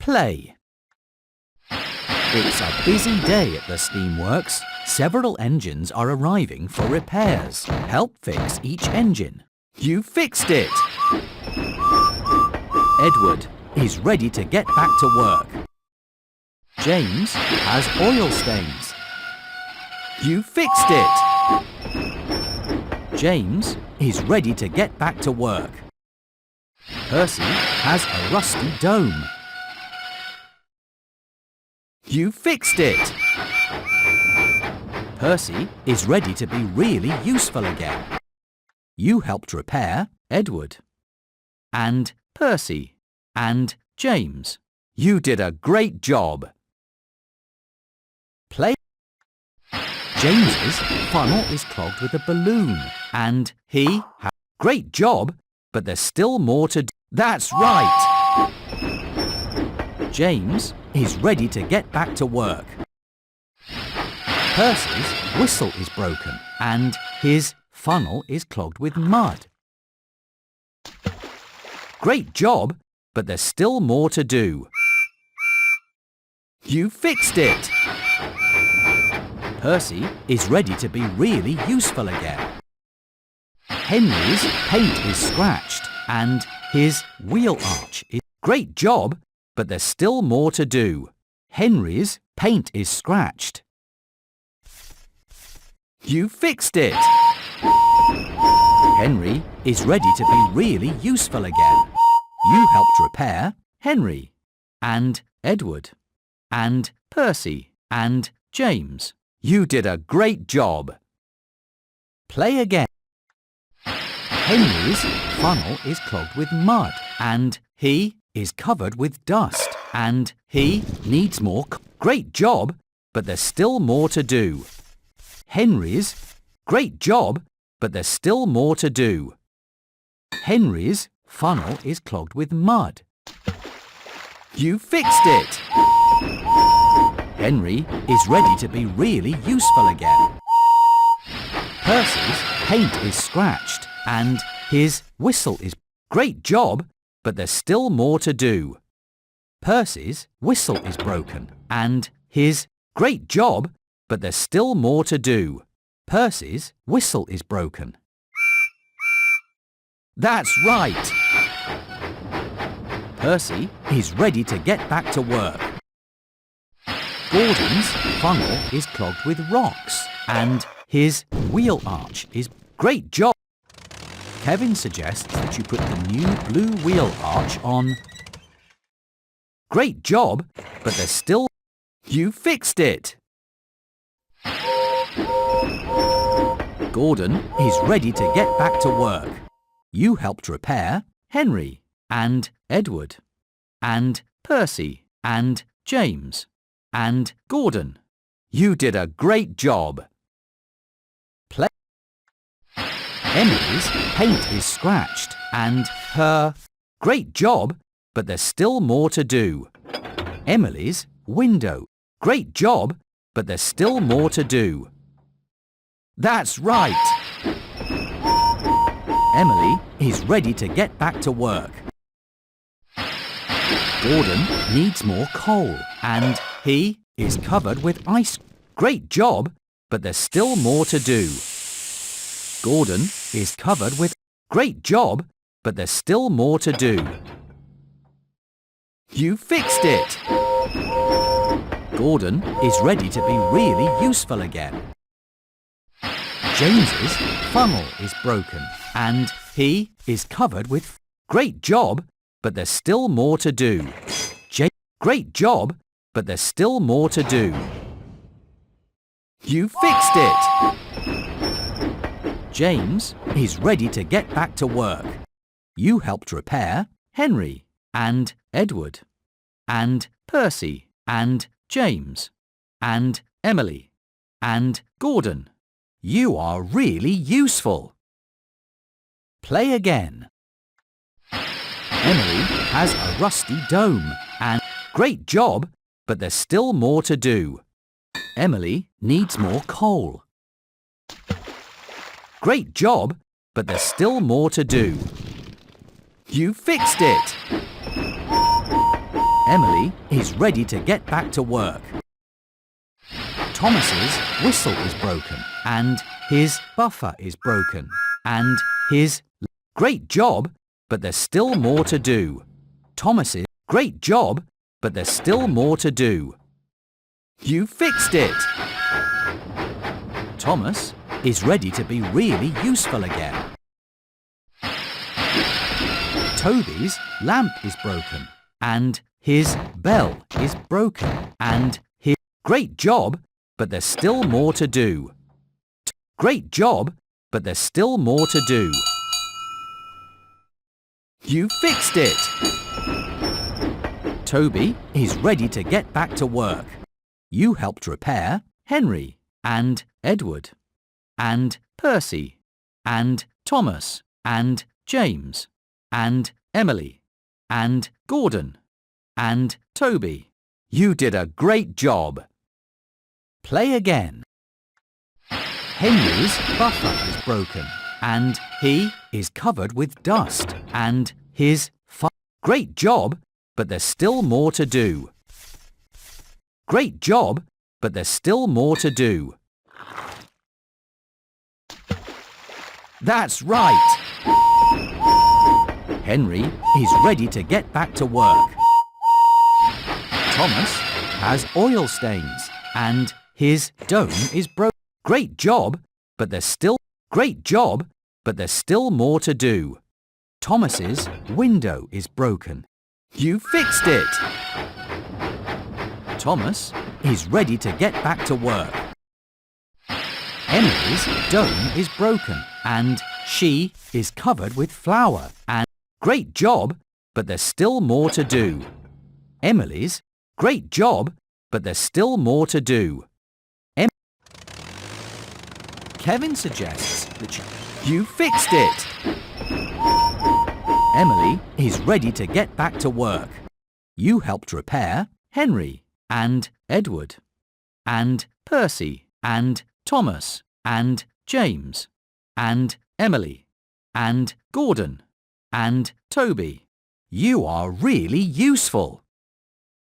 Play. It's a busy day at the steamworks. Several engines are arriving for repairs. Help fix each engine. You fixed it! Edward is ready to get back to work. James has oil stains. You fixed it! James is ready to get back to work. Percy has a rusty dome. You fixed it! Percy is ready to be really useful again. You helped repair Edward and Percy and James. You did a great job. Play. James's funnel is clogged with a balloon and he had a great job, but there's still more to do. That's right! James is ready to get back to work. Percy's whistle is broken and his funnel is clogged with mud. Great job, but there's still more to do. You fixed it! Percy is ready to be really useful again. Henry's paint is scratched and his wheel arch is... Great job, but there's still more to do. Henry's paint is scratched. You fixed it! Henry is ready to be really useful again. You helped repair Henry and Edward and Percy and James. You did a great job. Play again. Henry's funnel is clogged with mud and he is covered with dust and he needs more. Great job, but there's still more to do. Henry's great job, but there's still more to do. Henry's funnel is clogged with mud. You fixed it! Henry is ready to be really useful again. Percy's paint is scratched and his whistle is... Great job, but there's still more to do. Percy's whistle is broken and his... Great job, but there's still more to do. Percy's whistle is broken. That's right! Percy is ready to get back to work. Gordon's funnel is clogged with rocks and his wheel arch is... Great job! Kevin suggests that you put the new blue wheel arch on. Great job, but there's still... You fixed it! Gordon is ready to get back to work. You helped repair Henry and Edward and Percy and James and Gordon. You did a great job. Play. Emily's paint is scratched and her... Great job, but there's still more to do. Emily's window. Great job, but there's still more to do. That's right! Emily is ready to get back to work. Gordon needs more coal and he is covered with ice. Great job, but there's still more to do. Gordon is covered with... Great job, but there's still more to do. You fixed it! Gordon is ready to be really useful again. James's funnel is broken and he is covered with... Great job, but there's still more to do. Great job, but there's still more to do. You fixed it! James is ready to get back to work. You helped repair Henry and Edward and Percy and James and Emily and Gordon. You are really useful. Play again. Emily has a rusty dome and... Great job, but there's still more to do. Emily needs more coal. Great job, but there's still more to do. You fixed it! Emily is ready to get back to work. Thomas's whistle is broken and his buffer is broken and his great job, but there's still more to do. Thomas's great job, but there's still more to do. You fixed it! Thomas is ready to be really useful again. Toby's lamp is broken and his bell is broken and his great job, but there's still more to do. Great job, but there's still more to do. You fixed it! Toby is ready to get back to work. You helped repair Henry and Edward and Percy and Thomas and James and Emily and Gordon and Toby. You did a great job. Play again. Henry's buffer is broken and he is covered with dust and his great job, but there's still more to do. Great job, but there's still more to do. That's right! Henry is ready to get back to work. Thomas has oil stains and his dome is broken. Great job, but there's still more to do. Thomas's window is broken. You fixed it! Thomas is ready to get back to work. Emily's dome is broken and she is covered with flour and great job, but there's still more to do. Emily's great job, but there's still more to do. Kevin suggests that you fixed it. Emily is ready to get back to work. You helped repair Henry and Edward and Percy and Thomas and James and Emily and Gordon and Toby. You are really useful.